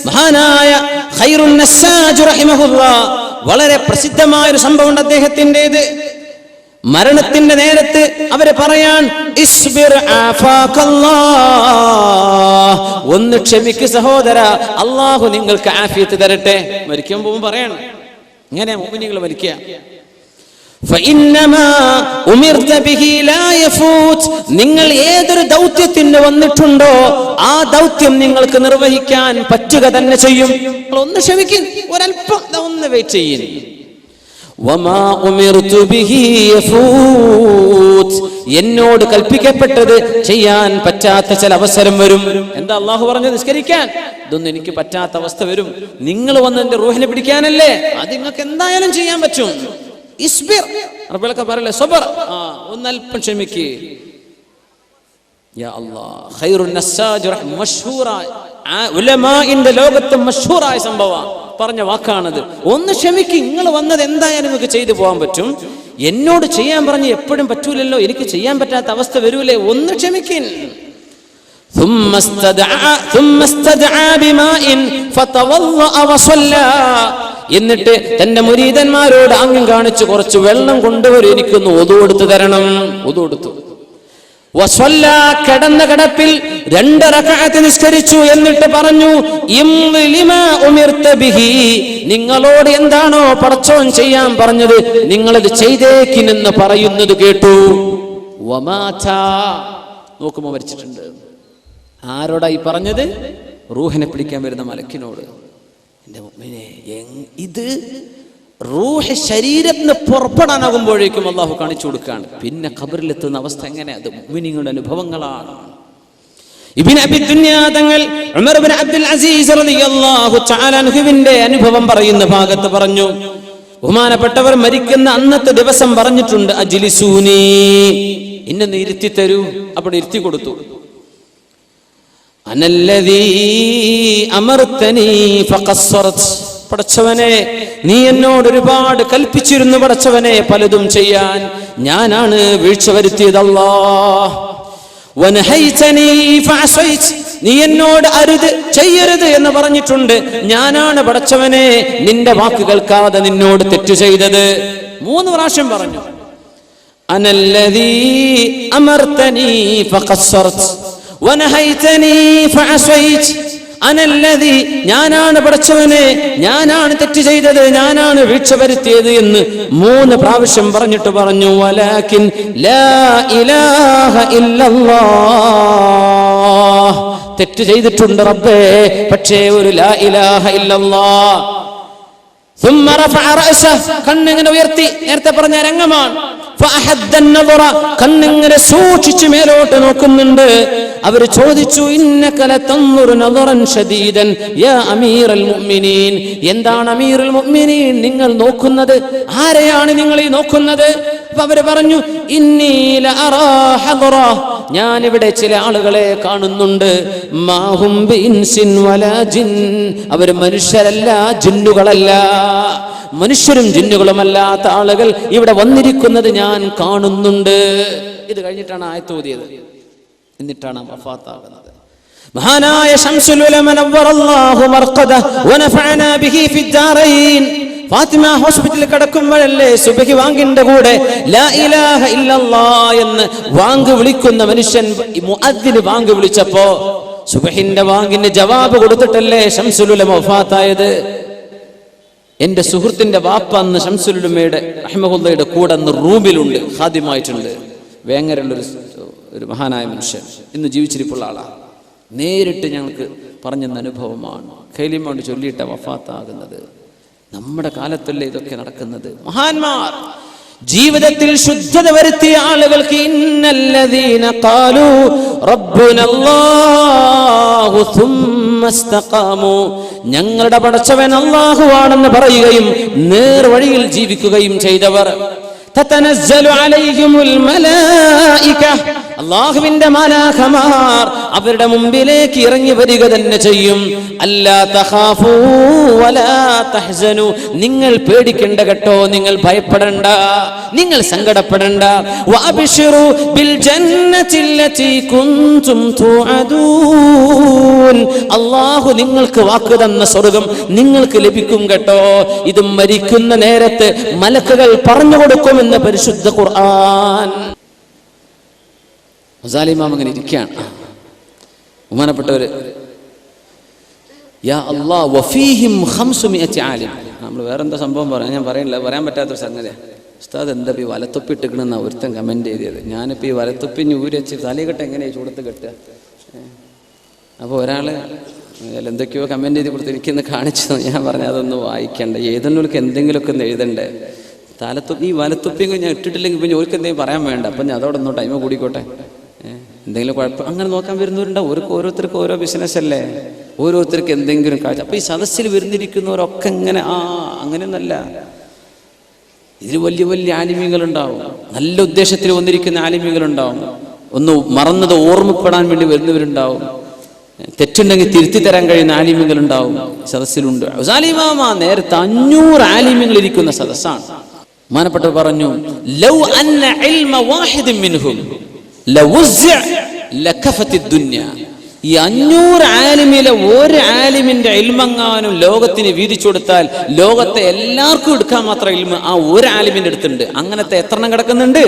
മഹാനായ ഖൈറുൻ നസ്സാജ് റഹിമഹുല്ലാഹ് വളരെ പ്രസിദ്ധമായ ഒരു സംഭവം അദ്ദേഹത്തിൻ്റെത്. മരണത്തിന്റെ നേരത്ത് അവര് പറയാൻ ഇസ്ബിർ ആഫാകല്ലാഹ്, ഒന്ന് ക്ഷമിക്ക് സഹോദര, അള്ളാഹു നിങ്ങൾക്ക് ആഫിയത്ത് തരട്ടെ. മരിക്കുമ്പോൾ പറയണം ഇങ്ങനെ മുഅ്മിനീകൾ മരിക്കുക. ഫഇന്നമാ ഉമിർത ബിഹി ലാ യഫൂത്, നിങ്ങൾ ഏതൊരു ദൗത്യത്തിന് വന്നിട്ടുണ്ടോ ആ ദൗത്യം നിങ്ങൾക്ക് നിർവഹിക്കാൻ പറ്റുക തന്നെ ചെയ്യും. ഒന്ന് ക്ഷമിക്കും, ഒരല്പം ഒന്ന് വെയിറ്റ് ചെയ്യും. വമാ ഉമിർതു ബിഹി യഫൂത്, എന്നോട് കൽപ്പിക്കപ്പെട്ടത് ചെയ്യാൻ പറ്റാത്ത ചില അവസരം വരും. എന്താ അള്ളാഹു പറഞ്ഞത്? നിസ്കരിക്കാൻ. ഇതൊന്നും എനിക്ക് പറ്റാത്ത അവസ്ഥ വരും. നിങ്ങൾ വന്ന് എന്റെ റൂഹിനെ പിടിക്കാനല്ലേ, അത് നിങ്ങൾക്ക് എന്തായാലും ചെയ്യാൻ പറ്റും. ഇസ്ബിർ, റബ്ബിലൊക്കെ പറയല്ലേ സബർ, ഒന്നല്പം ക്ഷമിക്ക്. യാ അല്ലാഹ്, ഖൈറുൻ നസ്സാജ് മഷ്ഹൂറായ ഉലമാഇന്റെ ലോകത്തെ മഷ്ഹൂറായ സംഭവം പറഞ്ഞ വാക്കാണത്. ഒന്ന് ക്ഷമിക്ക്, നിങ്ങൾ വന്നത് എന്തായാലും നിങ്ങൾക്ക് ചെയ്തു പോകാൻ പറ്റും. എന്നോട് ചെയ്യാൻ പറഞ്ഞ് എപ്പോഴും പറ്റൂലല്ലോ, എനിക്ക് ചെയ്യാൻ പറ്റാത്ത അവസ്ഥ വരൂലേ, ഒന്ന് ക്ഷമിക്കിൻ. എന്നിട്ട് തന്റെ മുരീദന്മാരോട് ആംഗ്യം കാണിച്ച് കുറച്ച് വെള്ളം കൊണ്ടുവരും, എനിക്കൊന്ന് ഒതു കൊടുത്തു തരണം. ഒതു കൊടുത്തു. കിടന്ന കിടപ്പിൽ 2 റക്അത്ത് നിസ്കരിച്ചു. എന്നിട്ട് പറഞ്ഞു, നിങ്ങളോട് എന്താണോ പടച്ചോൻ ചെയ്യാൻ പറഞ്ഞത് നിങ്ങളത് ചെയ്തേക്കിനെന്ന് പറയുന്നത് കേട്ടു. നോക്കുമ്പോ മരിച്ചിട്ടുണ്ട്. ആരോടായി പറഞ്ഞത്? റൂഹിനെ പിടിക്കാൻ വരുന്ന മലക്കിനോട്. എന്റെ മുഅ്മിനേ, ഇത് റൂഹ് ശരീരത്തിന് പുറപ്പെടാനാകുമ്പോഴേക്കും അള്ളാഹു കാണിച്ചു കൊടുക്കുകയാണ്. പിന്നെ ഖബറിലെത്തുന്ന അവസ്ഥ എങ്ങനെ? അത് മുഅ്മിനീങ്ങളുടെ അനുഭവങ്ങളാണ്. ഇബ്നു അബി ദുനിയ തങ്ങൾ ഉമർ ഇബ്നു അബ്ദുൽ അസീസ് റളിയല്ലാഹു തആല അൻഹുവിന്റെ അനുഭവം പറയുന്ന ഭാഗത്ത് പറഞ്ഞു, ബഹുമാനപ്പെട്ടവർ മരിക്കുന്ന അന്നത്തെ ദിവസം പറഞ്ഞിട്ടുണ്ട്, അജ്ലിസൂനി, എന്നെ ഇരുത്തി തരൂ. അപ്പോൾ ഇരുത്തി കൊടുത്തു. അനല്ലദീ അമർതനി ഫഖസ്സറത്, പടച്ചവനെ നീ എന്നോട് ഒരുപാട് കൽപ്പിച്ചിരുന്നു പടച്ചവനെ പലതും ചെയ്യാൻ, ഞാനാണ് വീഴ്ച വരുത്തിയത്. അല്ലാഹ് വനഹൈതനി ഫഅസൈത്, നീ എന്നോട് അരുത് ചെയ്യരുത് എന്ന് പറഞ്ഞിട്ടുണ്ട്, ഞാനാണ് പടച്ചവനെ നിന്റെ വാക്ക് കേൾക്കാതെ നിന്നോട് തെറ്റു ചെയ്തത്. 3 പ്രാവശ്യം പറഞ്ഞു. അനല്ലദീ അമർതനി ഫഖസ്സറത് വനഹൈതനി ഫഅസൈത്, അനല്ലദീ, ഞാനാണ് പടച്ചവനെ, ഞാനാണ് തെറ്റ് ചെയ്തത്, ഞാനാണ് വീഴ്ച വരുത്തിയത് എന്ന് 3 പ്രാവശ്യം പറഞ്ഞിട്ട് പറഞ്ഞു, വലാകിൻ ലാ ഇലാഹ ഇല്ലല്ലാഹ്, തെറ്റ് ചെയ്തിട്ടുണ്ട് റബ്ബേ, പക്ഷേ ഒരു ലാ ഇലാഹ ഇല്ലല്ലാഹ്. ثم رفع رأسه, കണ്ണിങ്ങനെ ഉയർത്തി. നേരത്തെ പറഞ്ഞ രംഗമാണ്. കണ്ണിങ്ങനെ സൂക്ഷിച്ച് മേലോട്ട് നോക്കുന്നുണ്ട്. അവർ ചോദിച്ചു, ഇന്നക ലതൻദുറു നദറൻ ശദീദൻ യാ അമീറൽ മുഅ്മിനീൻ, എന്താണ് അമീറുൽ മുഅ്മിനീൻ നിങ്ങൾ നോക്കുന്നത്? ആരെയാണ് നിങ്ങൾ ഈ നോക്കുന്നത്? അവര് പറഞ്ഞു, ഇന്നി ലഅറാ ഹദറ, ഞാൻ ഇവിടെ ചില ആളുകളെ കാണുന്നുണ്ട്. മാഹും ബിഇൻസിൻ വലാ ജിൻ, അവർ മനുഷ്യരല്ല ജിന്നുകളല്ല, മനുഷ്യരും ജിന്നുകളുമല്ലാത്ത ആളുകൾ ഇവിടെ വന്നിരിക്കുന്നത് ഞാൻ കാണുന്നുണ്ട്. ഇത് കഴിഞ്ഞിട്ടാണ് ആയത്ത് ഓതിയത്. എന്നിട്ടാണ് വഫാത്താകുന്നത്. മഹാനായ ശംസുൽ ഉലമ നവ്വറല്ലാഹു മർഖദഹു വനഫഅനാ ബിഹി ഫിദ്ദാറൈൻ, ഫാത്തിമ ഹോസ്പിറ്റലിൽ കിടക്കുമ്പോഴല്ലേ സുബ്ഹി വാങ്കിന്റെ കൂടെ ലാ ഇലാഹ ഇല്ലല്ലാഹ് എന്ന് വാങ്ക് വിളിക്കുന്ന മനുഷ്യൻ മുഅദ്ദിൻ വാങ്ക് വിളിച്ചപ്പോ സുബ്ഹിന്റെ വാങ്കിന് ജവാബ് കൊടുത്തിട്ടല്ലേ ശംസുൽ ഉലമ വഫാത്തായത്. എന്റെ സുഹൃത്തിന്റെ വാപ്പ അന്ന് ശംസുൽ ഉലമയുടെ റഹ്മഹുള്ളയുടെ കൂടെ അന്ന് റൂമിലുണ്ട്, ഖാദിമായിട്ടുണ്ട്. വേങ്ങരയുള്ളൊരു മഹാനായ മനുഷ്യൻ, ഇന്ന് ജീവിച്ചിരിപ്പുള്ള ആളാണ്. നേരിട്ട് ഞങ്ങൾക്ക് പറഞ്ഞെന്ന അനുഭവമാണ്. ഖൈലിമ കൊണ്ട് ചൊല്ലിയിട്ട വഫാത്താകുന്നത്. നമ്മുടെ കാലത്തല്ലേ ഇതൊക്കെ നടക്കുന്നത്? മഹാന്മാർ ജീവിതത്തിൽ ശുദ്ധത വരുത്തിയ ആളുകൾക്ക് ഇന്നല്ലദീന ഖാലൂ റബ്ബുനല്ലാഹു സുമ്മ ഇസ്തഖാമു, ഞങ്ങളുടെ പടച്ചവൻ അല്ലാഹുവാണെന്ന് പറയുകയും നേർവഴിയിൽ ജീവിക്കുകയും ചെയ്തവർ, തതനസ്സലു അലൈഹിമുൽ മലായിക, അല്ലാഹുവിന്റെ മാലാഖമാർ അവരുടെ മുമ്പിലേക്ക് ഇറങ്ങി വരിക തന്നെ ചെയ്യും. അല്ലാ തഖാഫൂ വലാ തഹ്സനു, നിങ്ങൾ പേടിക്കണ്ട കേട്ടോ, നിങ്ങൾ ഭയപ്പെടണ്ട, നിങ്ങൾ സങ്കടപ്പെടണ്ട. വഅബ്ശിറൂ ബിൽ ജന്നത്തില്ലതി കുൻതും തുഅദൂൻ, അല്ലാഹു നിങ്ങൾക്ക് വാക്ക് തന്ന സ്വർഗ്ഗം നിങ്ങൾക്ക് ലഭിക്കും കേട്ടോ. ഇത് മരിക്കുന്ന നേരത്ത് മലക്കുകൾ പറഞ്ഞു കൊടുക്കുമെന്ന് പരിശുദ്ധ ഖുർആൻ. ഗസാലി ഇമാം അങ്ങനെ ഇരിക്കുകയാണ്. ബഹുമാനപ്പെട്ടവര്, യാ അല്ലാഹ് വഫീഹിം 500 ആലിം. നമ്മൾ വേറെന്താ സംഭവം ഞാൻ പറയണില്ല, പറയാൻ പറ്റാത്തൊരു സംഗതിയാണ്. ഉസ്താദ് എന്താ ഈ വലത്തൊപ്പി ഇട്ടിക്കണമെന്നാ ഒരുത്തൻ കമന്റ് ചെയ്തത്. ഞാനിപ്പോൾ ഈ വലത്തൊപ്പി ഊരി വെച്ച് തലകെട്ട് എങ്ങനെയാണ് ചൂടത്ത് കെട്ടുക? അപ്പോൾ ഒരാള് എന്തൊക്കെയോ കമന്റ് ചെയ്ത് കൊടുത്തിരിക്കുന്ന കാണിച്ചു. ഞാൻ പറഞ്ഞു അതൊന്നും വായിക്കണ്ട, ഏതെങ്കിലും എന്തെങ്കിലുമൊക്കെ ഒന്ന് എഴുതണ്ടേ. ഈ വലത്തൊപ്പിയും ഞാൻ ഇട്ടിട്ടില്ലെങ്കിൽ പിന്നെ ഓർക്ക് എന്തെങ്കിലും പറയാൻ വേണ്ട. അപ്പം ഞാൻ അതോടെ ഒന്നും ടൈം കൂടിക്കോട്ടെ, എന്തെങ്കിലും കുഴപ്പം അങ്ങനെ നോക്കാൻ വരുന്നവരുണ്ടാവും. ഓരോരുത്തർക്ക് ഓരോ ബിസിനസ് അല്ലേ, ഓരോരുത്തർക്ക് എന്തെങ്കിലും കാഴ്ച. അപ്പോൾ ഈ സദസ്സിൽ വരുന്നിരിക്കുന്നവരൊക്കെ ഇങ്ങനെ അങ്ങനെയൊന്നല്ല. ഇതിൽ വലിയ വലിയ ആലിമ്യങ്ങളുണ്ടാവും, നല്ല ഉദ്ദേശത്തിൽ വന്നിരിക്കുന്ന ആലിമ്യങ്ങളുണ്ടാവും, ഒന്ന് മറന്നത് ഓർമ്മപ്പെടാൻ വേണ്ടി വരുന്നവരുണ്ടാവും, തെറ്റുണ്ടെങ്കിൽ തിരുത്തി തരാൻ കഴിയുന്ന ആലിമ്യങ്ങളുണ്ടാവും സദസ്സിലുണ്ട്. ഗസാലി ഇമാം നേരത്തെ 500 ആലിമ്യങ്ങൾ ഇരിക്കുന്ന സദസ്സാണ്. ബഹുമാനപ്പെട്ടവർ പറഞ്ഞു, ലൗ അന്ന ഇൽമ വാഹിദിൻ മിൻഹും ലവുസ്അ ലകഫത്തി ദുനിയ. ഈ 500 ആലിമിലെ ഒരു ആലിമിന്റെ ഇൽമെങ്ങാനും ലോകത്തിന് വീതിച്ചു കൊടുത്താൽ ലോകത്തെ എല്ലാവർക്കും എടുക്കാൻ മാത്രം ഇൽമ ആ ഒരു ആലിമിന്റെ അടുത്തുണ്ട്. അങ്ങനത്തെ എത്രണ്ണം കിടക്കുന്നുണ്ട്?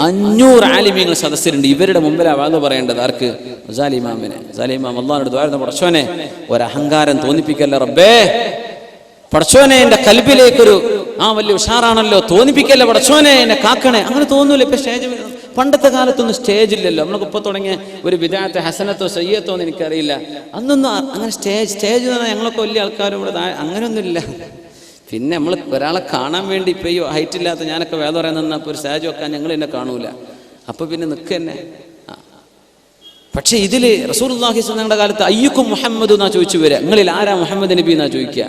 500 ആലിമ്യങ്ങൾ സദസ്സിലുണ്ട്. ഇവരുടെ മുമ്പിലാ വാദം പറയേണ്ടത് ആർക്ക്? ഗസാലി ഇമാമിനെ. ഗസാലി ഇമാം അല്ലാഹുവിനോട് ദുആ ചെയ്യുന്നു, പടച്ചോനെ ഒരഹങ്കാരം തോന്നിപ്പിക്കല്ല റബ്ബേ, പടച്ചോനെ എന്റെ കൽബിലേക്കൊരു വലിയ ഉഷാറാണല്ലോ, തോന്നിപ്പിക്കല്ല പടച്ചോനെ, എന്നെ കാക്കണേ. അങ്ങനെ തോന്നൂല. ഇപ്പൊ സ്റ്റേജ്, പണ്ടത്തെ കാലത്തൊന്നും സ്റ്റേജ് ഇല്ലല്ലോ. നമ്മളൊക്കെ ഇപ്പോൾ തുടങ്ങിയ ഒരു ബിദഅത്ത് ഹസനത്തോ സയ്യത്തോ എന്ന് എനിക്കറിയില്ല. അന്നൊന്നും അങ്ങനെ സ്റ്റേജ് എന്ന് പറഞ്ഞാൽ ഞങ്ങളൊക്കെ വലിയ ആൾക്കാരും ഇവിടെ അങ്ങനെയൊന്നുമില്ല. പിന്നെ നമ്മൾ ഒരാളെ കാണാൻ വേണ്ടി ഇപ്പം ഈ ഹൈറ്റ് ഇല്ലാത്ത ഞാനൊക്കെ വേദം പറയാൻ നിന്നപ്പോൾ ഒരു സ്റ്റേജ് വെക്കാൻ ഞങ്ങൾ എന്നെ കാണൂല. അപ്പോൾ പിന്നെ നിൽക്കുക തന്നെ. പക്ഷെ ഇതിൽ റസൂലുള്ളാഹി സ്വല്ലല്ലാഹു കാലത്ത് അയ്യുക്കും മുഹമ്മദ് എന്നാ ചോദിച്ചു വരിക. നിങ്ങളിൽ ആരാ മുഹമ്മദ് നബി എന്നാ ചോദിക്കുക.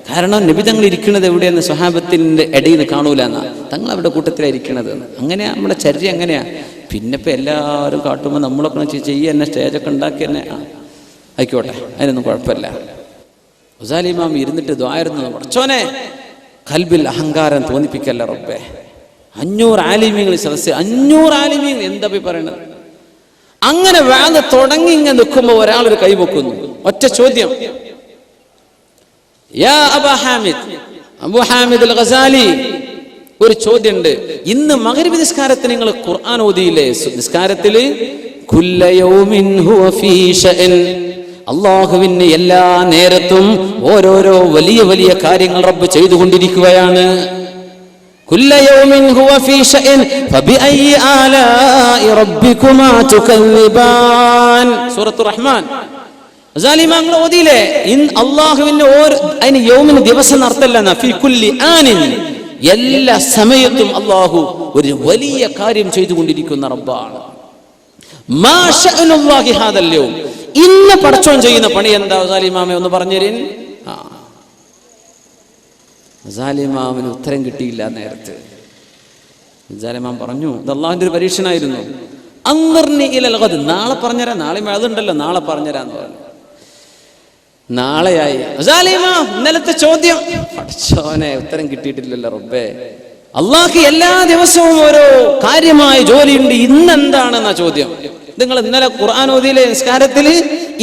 കാരണം നബി തങ്ങൾ ഇരിക്കുന്നത് എവിടെയെന്ന് സ്വഹാബത്തിന്റെ ഇടയിൽ നിന്ന് കാണൂല എന്നാ, തങ്ങൾ അവരുടെ കൂട്ടത്തിലാണ് ഇരിക്കണത്. അങ്ങനെയാ നമ്മുടെ ചര്യ, അങ്ങനെയാ. പിന്നെ ഇപ്പം എല്ലാവരും കാട്ടുമ്പോൾ നമ്മളൊക്കെ ചെയ്യുക തന്നെ, സ്റ്റേജൊക്കെ ഉണ്ടാക്കി തന്നെ ആയിക്കോട്ടെ, അതിനൊന്നും കുഴപ്പമില്ല. ഗസാലി ഇമാം ഇരുന്നിട്ട് ദുആയിരുന്നു, പടച്ചോനെ കൽബിൽ അഹങ്കാരം തോന്നിപ്പിക്കല്ല റബ്ബേ. 500 ആലിമീങ്ങൾ സദസ്സ്, 500 ആലിമീങ്ങൾ എന്താ പോയി പറയണത്? അങ്ങനെ വാദം തുടങ്ങി ഇങ്ങനെ നിൽക്കുമ്പോൾ ഒരാളൊരു കൈവെക്കുന്നു. ഒറ്റ ചോദ്യം, യാ അബാ ഹാമിദ്, അബൂ ഹാമിദ് അൽ ഗസാലി, ഒരു ചോദ്യമുണ്ട്. ഇന്ന് മഗ്രിബ് നിസ്കാരത്തിന് നിങ്ങൾ ഖുർആൻ ഓതിയില്ലേ? നിസ്കാരത്തില് കുല്ല യൗമിൻ ഹുവ ഫീ ശഅൻ, അല്ലാഹുവിന് എല്ലാ നേരത്തും ഓരോരോ വലിയ വലിയ കാര്യങ്ങൾ റബ്ബ് ചെയ്തുകൊണ്ടിരിക്കുകയാണ്. കുല്ല യൗമിൻ ഹുവ ഫീ ശഅൻ ഫബിഅയ്യി ആലാഇ റബ്ബികുമാ തുകല്ലിബാൻ. സൂറത്തുർ റഹ്മാൻ. ഗസാലി ഇമാം ഓതിയില്ലേ? അല്ലാഹുവിന്റെ അതിന് യൗമിന് ദിവസം അർത്ഥമല്ല, ഫീ കുല്ലി ആനിൻ, എല്ലാ സമയത്തും അല്ലാഹു ഒരു വലിയ കാര്യം ചെയ്തുകൊണ്ടിരിക്കുന്ന റബ്ബാണ്. മാ ശഅനുല്ലാഹി ഹാദൽ യൗം, ഇന്ന് പടച്ചോൻ ചെയ്യുന്ന പണി എന്താ? ഗസാലി ഇമാമേ ഒന്ന് പറഞ്ഞുതരീൻ. ഗസാലി ഇമാമിന് ഉത്തരം കിട്ടിയില്ല നേരത്തെ. ഗസാലി ഇമാം പറഞ്ഞു, ഇത് അല്ലാഹുവിന്റെ ഒരു പരീക്ഷണമായിരുന്നു. അൻദിർനി ഇലൽ ഗദ്, നാളെ പറഞ്ഞുതരാം, നാളെ അതുണ്ടല്ലോ, നാളെ പറഞ്ഞുതരാന്ന് പറഞ്ഞു. നാളെയായി. ഗസാലി ഇമാം ഇന്നലത്തെ ചോദ്യം, പടച്ചോനെ ഉത്തരം കിട്ടിയിട്ടില്ലല്ലോ റബ്ബേ. അല്ലാഹു എല്ലാ ദിവസവും ഓരോ കാര്യമായ ജോലിയുണ്ട്, ഇന്ന് എന്താണെന്നാ ചോദ്യം. നിങ്ങൾ ഇന്നലെ ഖുർആൻ ഓതിയിലെ നിസ്കാരത്തില്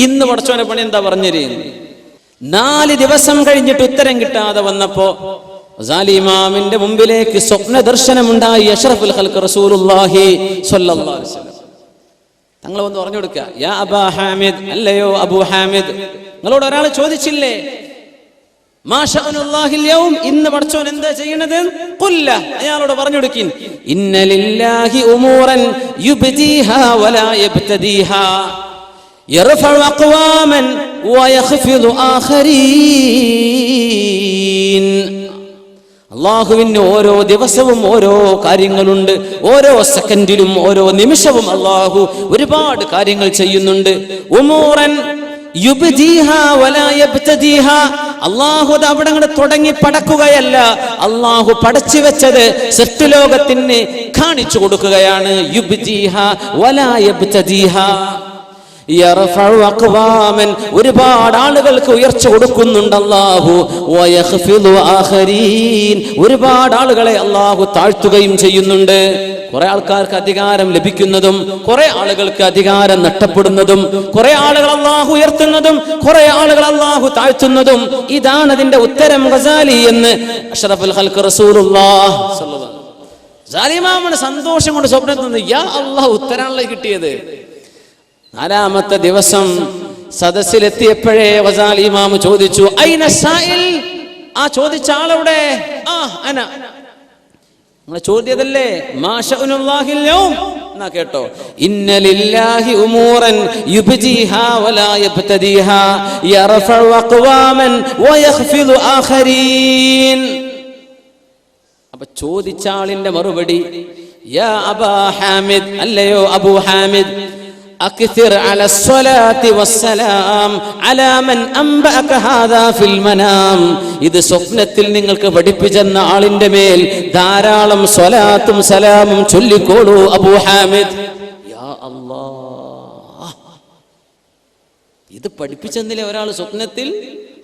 ഇന്ന് പടച്ചോനെ പണി എന്താ പറഞ്ഞിരുന്നു? 4 ദിവസം കഴിഞ്ഞിട്ട് ഉത്തരം കിട്ടാതെ വന്നപ്പോ ഗസാലി ഇമാമിന്റെ മുമ്പിലേക്ക് സ്വപ്ന ദർശനമുണ്ടായി. അഷ്റഫുൽ ഖൽഖ് റസൂലുള്ളാഹി സ്വല്ലല്ലാഹു അലൈഹി വസല്ലം തങ്ങൾ വന്ന് പറഞ്ഞു കൊടുക്കുക, യാ അബാ ഹാമിദ്, അല്ലയോ അബൂ ഹാമിദ്, നിങ്ങളോട് ഒരാൾ ചോദിച്ചില്ലേ മാ ശഅനുല്ലാഹിൽ യൗം, ഇന്ന് പടച്ചോൻ എന്താ ചെയ്യണത്? ഖുല്ല, അയാളോട് പറഞ്ഞു കൊടുക്കിൻ, ഇന്ന ലില്ലാഹി ഉമൂറൻ യുബ്ദീഹാ വലാ യബ്തദീഹാ യർഫഉ അഖ്വാമൻ വയഖ്ഫിദു ആഖരീൻ. അല്ലാഹുവിന് ഓരോ ദിവസവും ഓരോ കാര്യങ്ങളുണ്ട്, ഓരോ സെക്കൻഡിലും ഓരോ നിമിഷവും അല്ലാഹു ഒരുപാട് കാര്യങ്ങൾ ചെയ്യുന്നുണ്ട്. ഉമൂറൻ യുബ്ദീഹാ വലാ യബ്തദീഹാ, അള്ളാഹു അവിടെ അങ്ങോട്ട് തുടങ്ങി പടക്കുകയല്ല, അള്ളാഹു പടച്ചു വെച്ചത് സൃഷ്ടിലോകത്തിന് കാണിച്ചു കൊടുക്കുകയാണ്. യുബ്ദീഹാ വലാ യബ്തദീഹാ. ഒരുപാട് ആളുകൾക്ക് ഉയർച്ച കൊടുക്കുന്നുണ്ട് അല്ലാഹു. ഒരുപാട് ആളുകളെ അല്ലാഹു താഴ്ത്തുകയും ചെയ്യുന്നുണ്ട്. കുറെ ആൾക്കാർക്ക് അധികാരം ലഭിക്കുന്നതും കുറെ ആളുകൾക്ക് അധികാരം നഷ്ടപ്പെടുന്നതും, കുറെ ആളുകൾ അല്ലാഹു ഉയർത്തുന്നതും കുറെ ആളുകൾ അല്ലാഹു താഴ്ത്തുന്നതും, ഇതാണ് അതിന്റെ ഉത്തരം ഗസാലി എന്ന് അഷ്റഫുൽ ഖൽഖ് റസൂലുള്ളാഹി സ്വല്ലല്ലാഹു അലൈഹി വസല്ലം. സാലിമാമന് സന്തോഷം കൊണ്ട് സ്വപ്നത്തിൽ യാ അല്ലാഹ് ഉത്തരാണല്ലോ കിട്ടിയത്. 4-ാമത്തെ ദിവസം സദസ്സിലെത്തിയപ്പോഴേ ഗസാലി ഇമാം ചോദിച്ചു, ഐന സായിൽ, ആ ചോദിച്ച ആളെവിടെ? അന, നിങ്ങൾ ചോദ്യതല്ലേ, മാ ശഅനുല്ലാഹിൽ യൗം, എന്നാ കേട്ടോ. ഇന്ന ലില്ലാഹി ഉമൂറൻ യുബ്ദീഹാ വലാ യബ്തദീഹാ യർഫഉ അഖ്വാമൻ വയഖ്ഫിദു ആഖരീൻ. അപ്പൊ ചോദിച്ച ആളിന്റെ മറുപടി, യാ അബാ ഹാമിദ്, അല്ലയോ അബൂ ഹാമിദ്, അക്സിർ അല സ്വലാത്തി വസ്സലാം അലാ മൻ അംബഅക ഹാദാ ഫിൽ മനാം. ഇത് സ്വപ്നത്തിൽ നിങ്ങൾക്ക് പഠിപ്പിച്ചെന്ന ആളിന്റെ മേൽ ധാരാളം സ്വലാത്തും സലാമും ചൊല്ലിക്കോളൂ അബൂ ഹാമിദ്. യാ അല്ലാഹ്, ഇത് പഠിപ്പിച്ചെന്നില്ലേ ഒരാൾ സ്വപ്നത്തിൽ?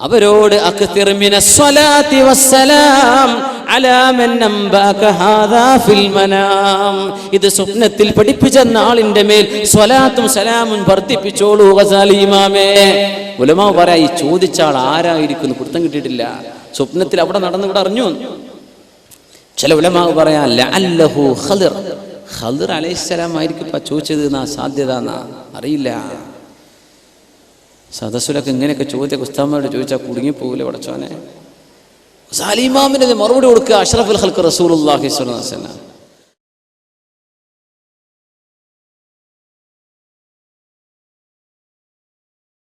അവരോട് അക്സിർ മിനസ് സ്വലാത്തി വസ്സലാം അലാ മൻ അംബഅക ഹാദാ ഫിൽ മനാം. ഇത് സ്വപ്നത്തിൽ പഠിപ്പിച്ചെന്ന ആളിന്റെ മേൽ സ്വലാത്തും സലാമും വർദ്ധിപ്പിച്ചോളൂ ഗസാലി ഇമാമേ. ഉലമാ പറയാ, ഈ ചോദിച്ച ആൾ ആരായിരിക്കുന്നു പിടുത്തം കിട്ടിയിട്ടില്ല. സ്വപ്നത്തിൽ അവിടെ നടന്ന് ഇവിടെ അറിഞ്ഞു. ചില ഉലമാ പറയാ ലഅല്ലഹു ഖളിർ, ഖളിർ അലൈഹിസ്സലാം ആയിരിക്കും ചോദിച്ചത് എന്നാ സാധ്യത, എന്നാ അറിയില്ല. സദസ്സുലൊക്കെ ഇങ്ങനെയൊക്കെ ചോദ്യമൊക്കെ ഉസ്താദന്മാരോട് ചോദിച്ചാൽ കുടുങ്ങിപ്പോകൂലെ പടച്ചോനെ. ഗസാലി ഇമാമിന് മറുപടി കൊടുക്കുക അഷ്റഫുൽ ഖൽഖ് റസൂലുള്ളാഹി സ്വല്ലല്ലാഹു അലൈഹി വസല്ലം.